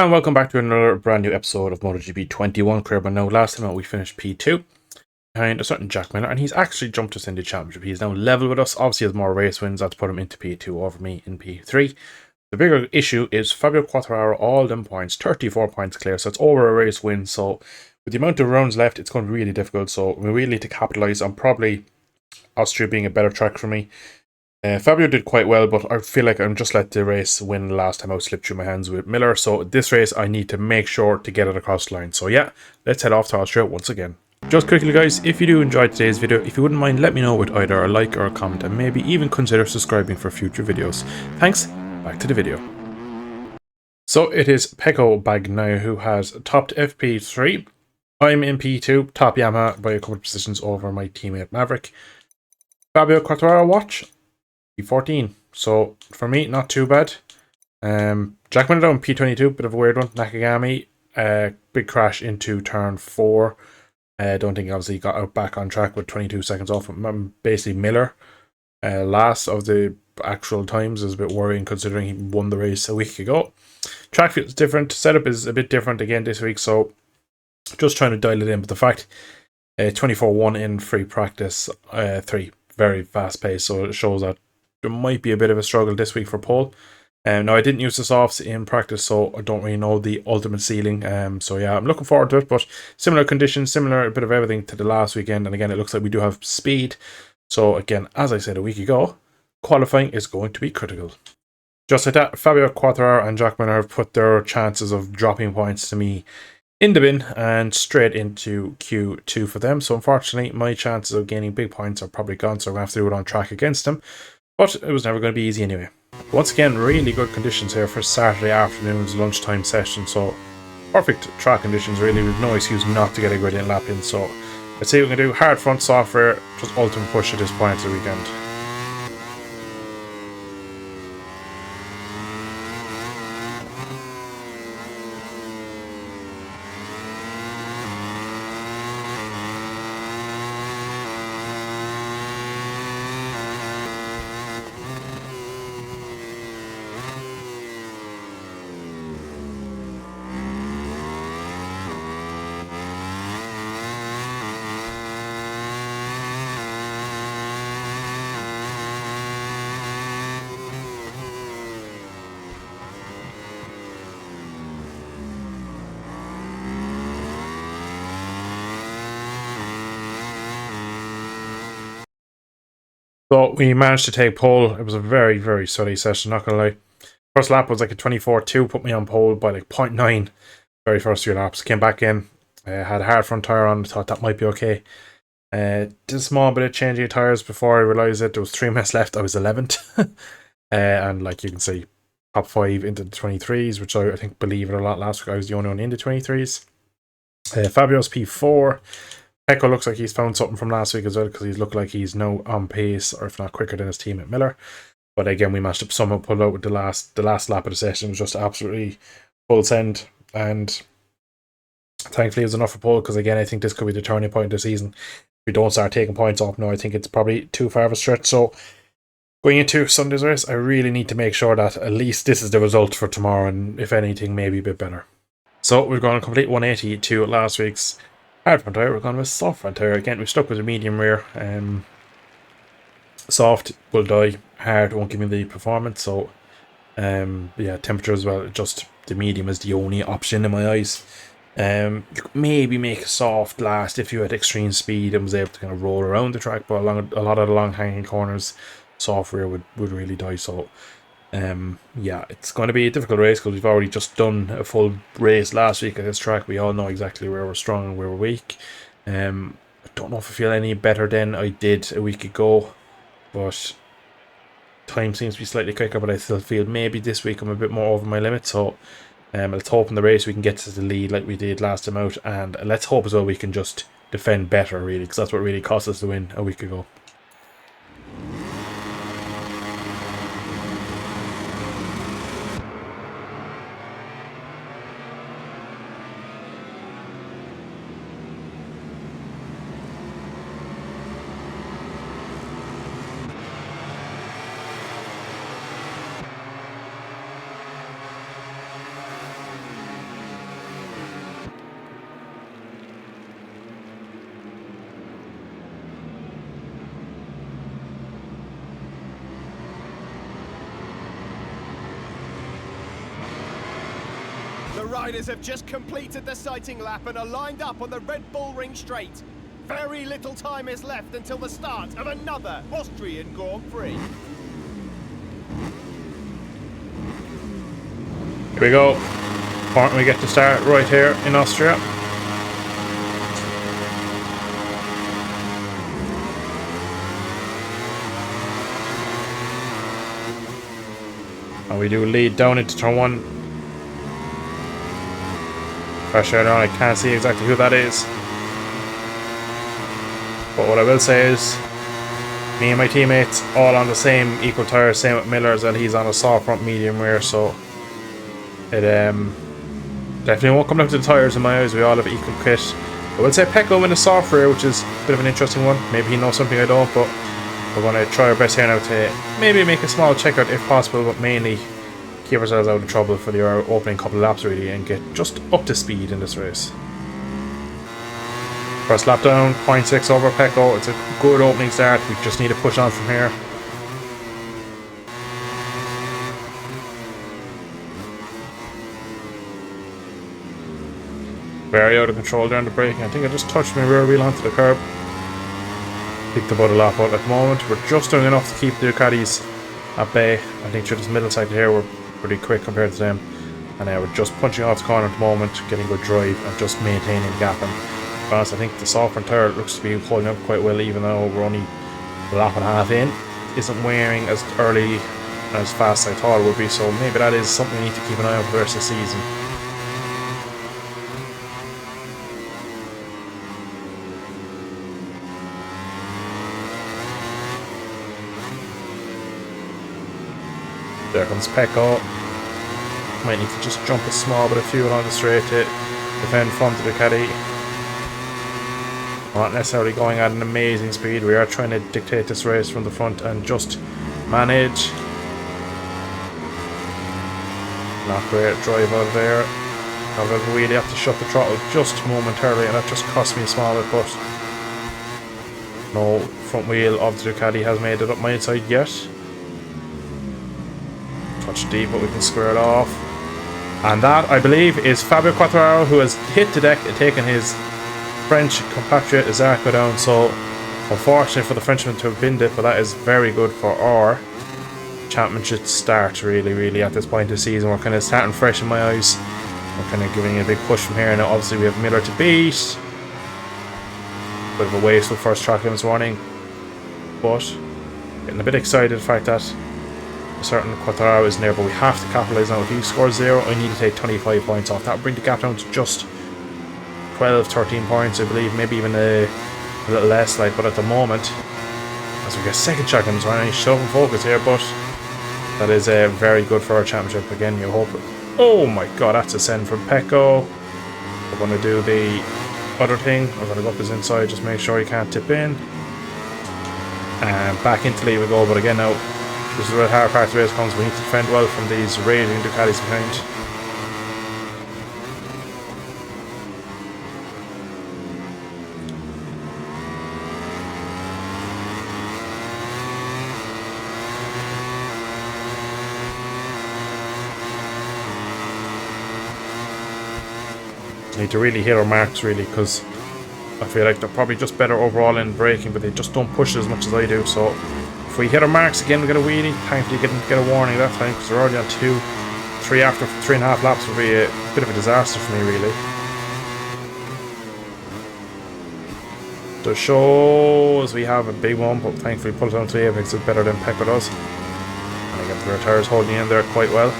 And welcome back to another brand new episode of MotoGP 21 career. But now, last time out, we finished P2 behind a certain Jack Miller, and he's actually jumped us into championship. He's now level with us. Obviously, has more race wins. That's put him into P2 over me in P3. The bigger issue is Fabio Quartararo, all them points, 34 points clear, so it's over a race win. So, with the amount of rounds left, it's going to be really difficult. So, we really need to capitalise on probably Austria being a better track for me. Fabio did quite well, but I feel like I'm just let the race win last time out slip through my hands with Miller. So this race, I need to make sure to get it across the line. So yeah, let's head off to Austria once again. Just quickly, guys, if you do enjoy today's video, if you wouldn't mind, let me know with either a like or a comment, and maybe even consider subscribing for future videos. Thanks, back to the video. So it is Pecco Bagnaia who has topped FP3. I'm in P2, top Yamaha by a couple of positions over my teammate Maverick. Fabio Quartararo watch. P14, so for me, not too bad. Jack went down P22, bit of a weird one. Nakagami, big crash into turn 4. Don't think obviously he got out back on track with 22 seconds off. Basically Miller, last of the actual times, is a bit worrying considering he won the race a week ago. Track feels different, setup is a bit different again this week, so just trying to dial it in. But the fact 24-1 in free practice 3, very fast pace, so it shows that there might be a bit of a struggle this week for pole. Now, I didn't use the softs in practice, so I don't really know the ultimate ceiling. So yeah, I'm looking forward to it, but similar conditions, similar a bit of everything to the last weekend. And again, it looks like we do have speed. So again, as I said a week ago, qualifying is going to be critical. Just like that, Fabio Quartararo and Jack Miller have put their chances of dropping points to me in the bin and straight into Q2 for them. So unfortunately, my chances of gaining big points are probably gone, so I'm going to have to do it on track against them. But it was never going to be easy anyway. Once again, really good conditions here for Saturday afternoon's lunchtime session. So perfect track conditions really, with no excuse not to get a gradient lap in. So let's see what we can do. Hard front software, just ultimate push at this point of the weekend. So we managed to take pole. It was a very, very steady session, not gonna lie. First lap was like a 24-2, put me on pole by like 0.9. Very first 3 laps. Came back in, had a hard front tyre on, thought that might be okay. Did a small bit of changing of tyres before I realised that there was 3 minutes left. I was 11th. And like you can see, top 5 into the 23s, which I think, believe it or not, last week I was the only one in the 23s. Fabio's P4. Pecco looks like he's found something from last week as well, because he's looked like he's now on pace, or if not quicker than his teammate Miller. But again, we managed to somehow pull out with the last lap of the session. It was just absolutely full send, and thankfully it was enough for pole, because again, I think this could be the turning point of the season. If we don't start taking points off now, I think it's probably too far of a stretch. So going into Sunday's race, I really need to make sure that at least this is the result for tomorrow, and if anything, maybe a bit better. So we've gone a complete 180 to last week's hard front tyre. We're going with soft front tyre again. We've stuck with a medium rear. Soft will die, hard won't give me the performance. So yeah, temperature as well. Just the medium is the only option in my eyes. You could maybe make a soft last if you had extreme speed and was able to kind of roll around the track, but along a lot of the long hanging corners, soft rear would really die. So yeah, it's going to be a difficult race, because we've already just done a full race last week at this track. We all know exactly where we're strong and where we're weak. I don't know if I feel any better than I did a week ago, but time seems to be slightly quicker. But I still feel maybe this week I'm a bit more over my limit. So let's hope in the race we can get to the lead like we did last time out, and let's hope as well we can just defend better, really, because that's what really cost us the win a week ago. riders have just completed the sighting lap and are lined up on the Red Bull Ring straight. Very little time is left until the start of another Austrian Grand Prix. Here we go. Important we get to start right here in Austria. And we do lead down into turn 1. Pressure down, I can't see exactly who that is. But what I will say is, me and my teammates all on the same equal tyres, same with Miller's, and he's on a soft front medium rear, so it definitely won't come down to the tyres in my eyes. We all have equal kit. I will say Pecco in the soft rear, which is a bit of an interesting one. Maybe he knows something I don't, but we're going to try our best here now to maybe make a small checkout if possible, but mainly keep ourselves out of trouble for the opening couple of laps really and get just up to speed in this race. First lap down, 0.6 over Pecco. It's a good opening start. We just need to push on from here. Very out of control down the braking. I think I just touched my rear wheel onto the curb. Picked about a lap out at the moment. We're just doing enough to keep the Ducatis at bay. I think through this middle cycle here we're pretty quick compared to them. And we're just punching off the corner at the moment, getting good drive and just maintaining the gap. And to be honest, I think the soft front tyre looks to be holding up quite well, even though we're only a lap and a half in. It isn't wearing as early and as fast as I thought it would be, so maybe that is something we need to keep an eye on for the rest of the season. There comes Pecco. Might need to just jump a small bit of fuel on the straight to defend from the Ducati. Not necessarily going at an amazing speed. We are trying to dictate this race from the front and just manage. Not great drive out of there. I'll really have to shut the throttle just momentarily, and that just cost me a small bit, but no front wheel of the Ducati has made it up my side yet. Touch deep, but we can square it off. And that, I believe, is Fabio Quartararo, who has hit the deck and taken his French compatriot Zarco down. So, unfortunate for the Frenchman to have binned it, but that is very good for our championship start, really, at this point in the season. We're kind of starting fresh in my eyes. We're kind of giving it a big push from here. Now, obviously, we have Miller to beat. Bit of a wasteful first track this morning. But, getting a bit excited the fact that a certain Quartararo is there, but we have to capitalise now. If he scores 0, I need to take 25 points off. That would bring the gap down to just 12, 13 points, I believe, maybe even a little less, like. But at the moment, as we get second check in, so I need to shove and focus here, but that is very good for our championship. Again, you hope. Oh my god, that's a send from Pecco. We're going to do the other thing. We're going to go up his inside, just make sure he can't tip in. And back into lead we go, but again now, this is where the hard part of the race comes. We need to defend well from these raging Ducatis behind. Need to really hit our marks, really, because I feel like they're probably just better overall in braking, but they just don't push it as much as I do. So if we hit our marks again, we get a wheelie. Thankfully, get a warning that time, because we're already on 3 after 3.5 laps would be a bit of a disaster for me, really. The shows we have a big one, but thankfully pulled down to the apex is better than Pecco does. And again, their tyres holding in there quite well.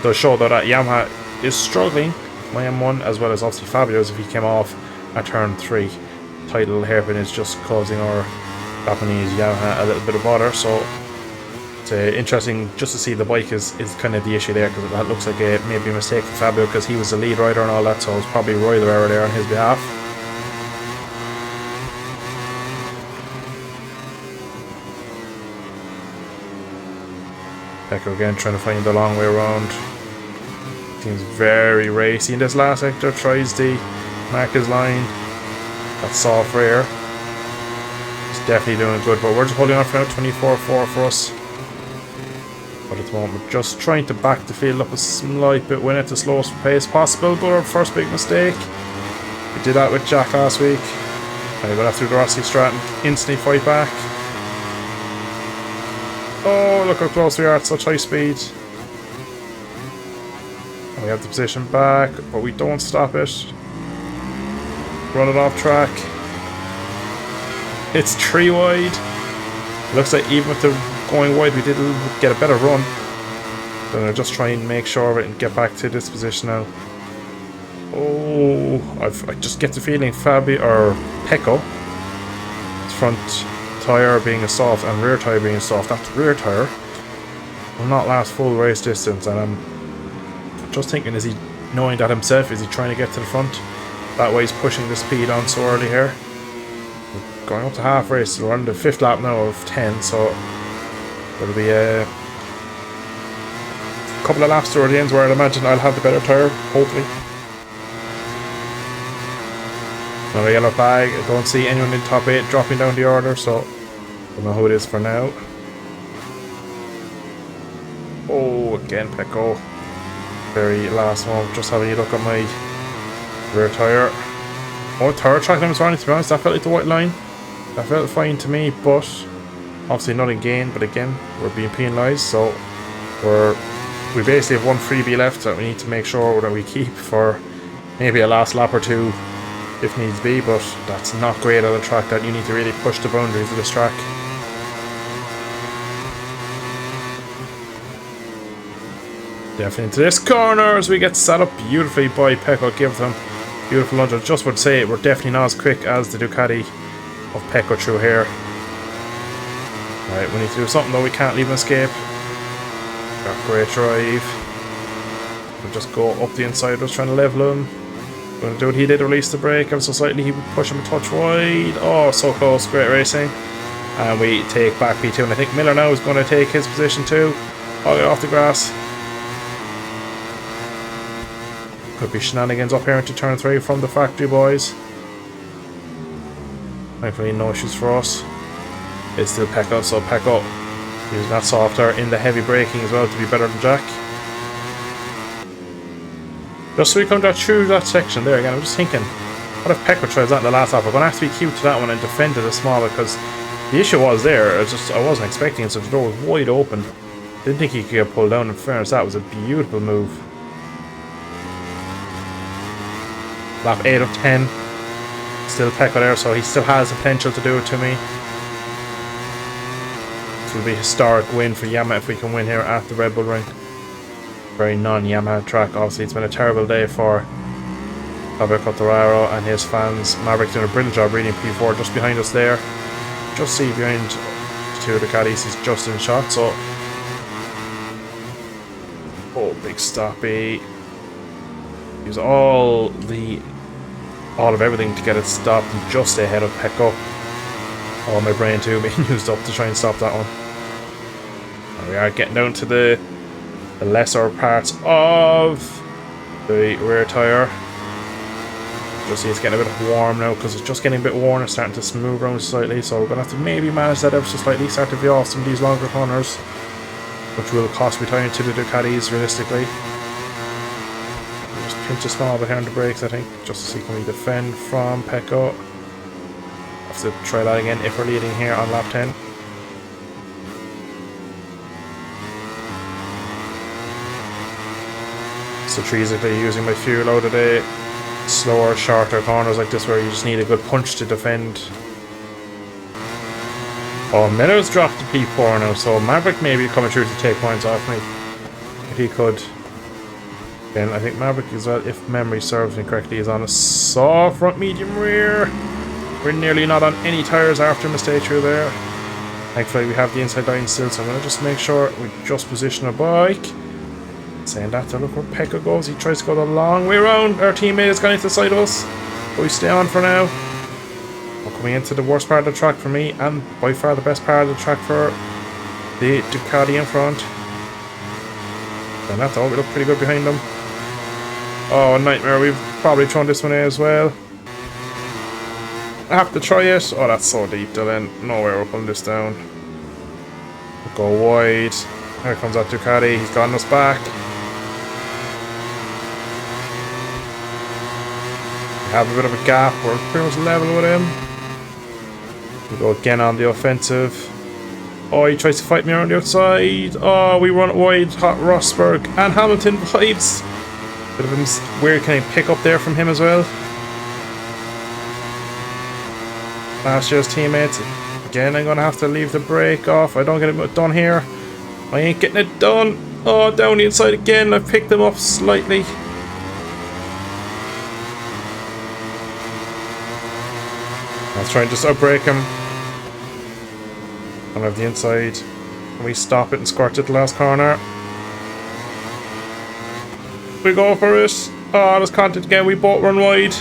Does show though that Yamaha is struggling, my M1, as well as obviously Fabio's if he came off at turn 3. Tidal hairpin is just causing our Japanese Yamaha a little bit of bother, so it's interesting just to see the bike is kind of the issue there, because that looks like maybe a mistake for Fabio, because he was the lead rider and all that, so it's probably a royal error there on his behalf. Pecco again trying to find the long way around. Seems very racy in this last sector, tries the mark his line. That's soft rear. Definitely doing good, but we're just holding on for now. 24-4 for us. But at the moment. We're just trying to back the field up a slight bit, win at the slowest pace possible, but our first big mistake. We did that with Jack last week. And we got after the Rossi strat and instantly fight back. Oh, look how close we are at such high speed. And we have the position back, but we don't stop it. Run it off track. It's 3 wide. Looks like even with the going wide, we did get a better run. Then I'll just try and make sure of it and get back to this position now. Oh, I just get the feeling Pecco, front tyre being a soft and rear tyre being a soft. That rear tyre will not last full race distance, and I'm just thinking, is he knowing that himself? Is he trying to get to the front? That way he's pushing the speed on so early here. We're going up to half race, we're on the 5th lap now of 10, so there'll be a couple of laps toward the end where I'd imagine I'll have the better tyre, hopefully. Another yellow flag. I don't see anyone in top 8 dropping down the order, so I don't know who it is for now. Oh, again Pecco. Very last one. Just having a look at my rear tyre. Oh, third track line was running, to be honest. That felt like the white line. That felt fine to me, but obviously nothing gained. But again, we're being penalised, so we basically have one freebie left that we need to make sure that we keep for maybe a last lap or two if needs be, but that's not great on a track that you need to really push the boundaries of this track. Definitely into this corner as we get set up beautifully by Pecco. Give them beautiful lunge. I just would say we're definitely not as quick as the Ducati of Pecco through here. Right, we need to do something though, we can't leave him escape. Got great drive. We'll just go up the inside, just trying to level him. Going to do what he did, release the brake ever so slightly. He would push him a touch wide. Oh, so close. Great racing. And we take back P2. And I think Miller now is going to take his position too. I'll get off the grass. Could be shenanigans up here into turn 3 from the factory boys. Thankfully, no issues for us. It's still Pecco, so Pecco using that softer in the heavy braking as well to be better than Jack. Just so we come through that section there again, I'm just thinking, what if Pecco tries that in the last lap? We're going to have to be cute to that one and defend it a smaller, because the issue was there, I wasn't expecting it, so the door was wide open. Didn't think he could get pulled down. In fairness, that was a beautiful move. Lap 8 of 10. Still Pecco there, so he still has the potential to do it to me. This will be a historic win for Yamaha if we can win here at the Red Bull Ring. Very non-Yamaha track. Obviously, it's been a terrible day for Fabio Quartararo and his fans. Maverick doing a brilliant job reading P4 just behind us there. Just see behind the two Ducatis, he's just in shot. So, oh, big stoppy. Use all of everything to get it stopped and just ahead of Pecco. All my brain too being used up to try and stop that one. There we are, getting down to the lesser parts of the rear tyre. Just see it's getting a bit warm now because it's just getting a bit worn and starting to smooth around slightly, so we're going to have to maybe manage that ever so slightly, start to veer off some of these longer corners, which will cost me time to the Ducatis realistically. Just pinch a small bit here on the brakes, I think, just to see can we defend from Pecco. Have to try that again if we're leading here on lap 10. Strategically using my fuel out of the slower, shorter corners like this where you just need a good punch to defend. Oh, Miller's dropped the P4 now, so Maverick may be coming through to take points off me if he could. Again, I think Maverick as well, if memory serves me correctly, is on a soft front medium rear. We're nearly not on any tyres after a mistake through there. Thankfully we have the inside line still, so I'm going to just make sure we just position our bike. Saying that, to look where Pecco goes. He tries to go the long way around. Our teammate has gone into the side of us, but we stay on for now. We're coming into the worst part of the track for me, and by far the best part of the track for the Ducati in front. And that's all. We look pretty good behind them. Oh, a nightmare. We've probably thrown this one in as well. I have to try it. Oh, that's so deep, Dylan. No way we're pulling this down. We'll go wide. Here comes that Ducati. He's gotten us back. We have a bit of a gap. We're pretty much level with him. We go again on the offensive. Oh, he tries to fight me around the outside. Oh, we run it wide. Hot Rosberg and Hamilton vibes. Bit of a weird kind of pick up there from him as well. Last year's teammates. Again, I'm going to have to leave the brake off. I don't get it done here. I ain't getting it done. Oh, down the inside again. I've picked them up slightly. I'll try and just outbrake him. I have the inside. Can we stop it and squirt it the last corner? We go for it. Oh, there's contact again. We both run wide.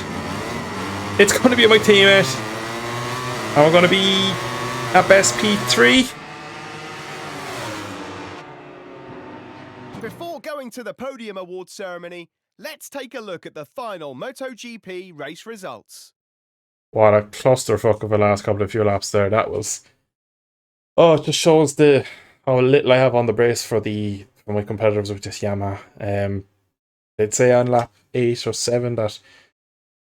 It's going to be my teammate. And we're going to be at best P3. Before going to the podium awards ceremony, let's take a look at the final MotoGP race results. What a clusterfuck of a last couple of few laps there. That was... Oh, it just shows how little I have on the brace for my competitors with this Yamaha. They'd say on lap 8 or 7 that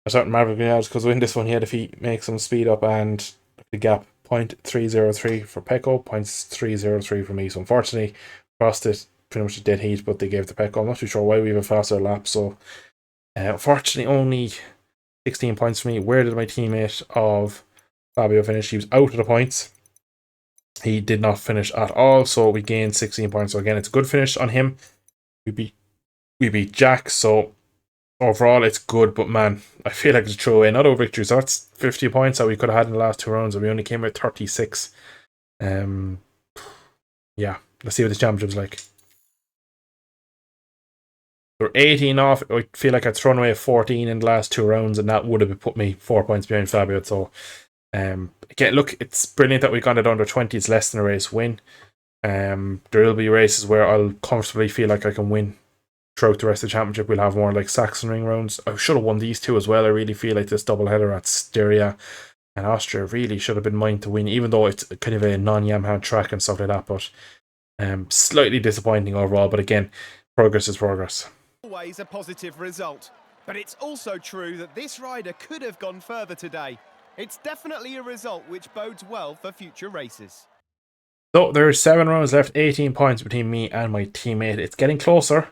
a certain Maverick yards because win this one he had if he makes some speed up, and the gap 0.303 for Pecco, 0.303 for me. So unfortunately, crossed it pretty much a dead heat, but they gave the Pecco. I'm not too sure why we have a faster lap. So unfortunately, only 16 points for me. Where did my teammate of Fabio finish? He was out of the points. He did not finish at all, so we gained 16 points. So again, it's a good finish on him. We beat Jack, so overall it's good, but man, I feel like it's a throwaway. Not over victory, so that's 50 points that we could have had in the last 2 rounds, and we only came with 36. Yeah, let's see what this championship's like. We're 18 off. I feel like I'd thrown away 14 in the last 2 rounds, and that would have put me 4 points behind Fabio. So again, look, it's brilliant that we got it under 20. It's less than a race win. There will be races where I'll comfortably feel like I can win throughout the rest of the championship. We'll have more like Saxon Ring rounds. I should have won these 2 as well. I really feel like this doubleheader at Styria and Austria really should have been mine to win, even though it's kind of a non-Yamaha track and stuff like that. But slightly disappointing overall. But again, progress is progress. Always a positive result, but it's also true that this rider could have gone further today. It's definitely a result which bodes well for future races. So there's 7 rounds left, 18 points between me and my teammate. It's getting closer.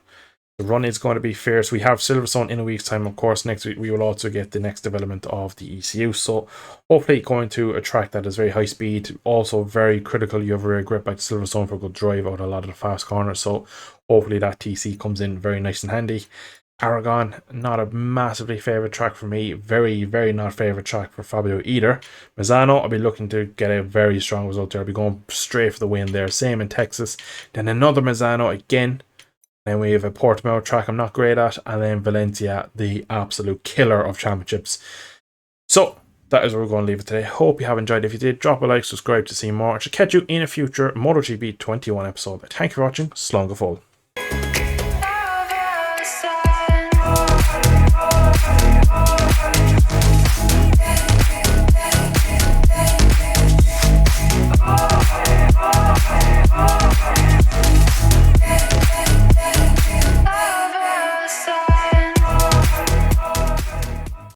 The run is going to be fierce. We have Silverstone in a week's time. Of course, next week we will also get the next development of the ECU. So hopefully going to a track that is very high speed. Also very critical. You have a rear grip like Silverstone for a good drive out a lot of the fast corners. So hopefully that TC comes in very nice and handy. Aragon, not a massively favourite track for me. Very, very not favourite track for Fabio either. Misano, I'll be looking to get a very strong result there. I'll be going straight for the win there. Same in Texas. Then another Misano again. Then we have a Portimao track I'm not great at. And then Valencia, the absolute killer of championships. So, that is where we're going to leave it today. Hope you have enjoyed. If you did, drop a like, subscribe to see more. I should catch you in a future MotoGP 21 episode. Thank you for watching. Slán go fóill.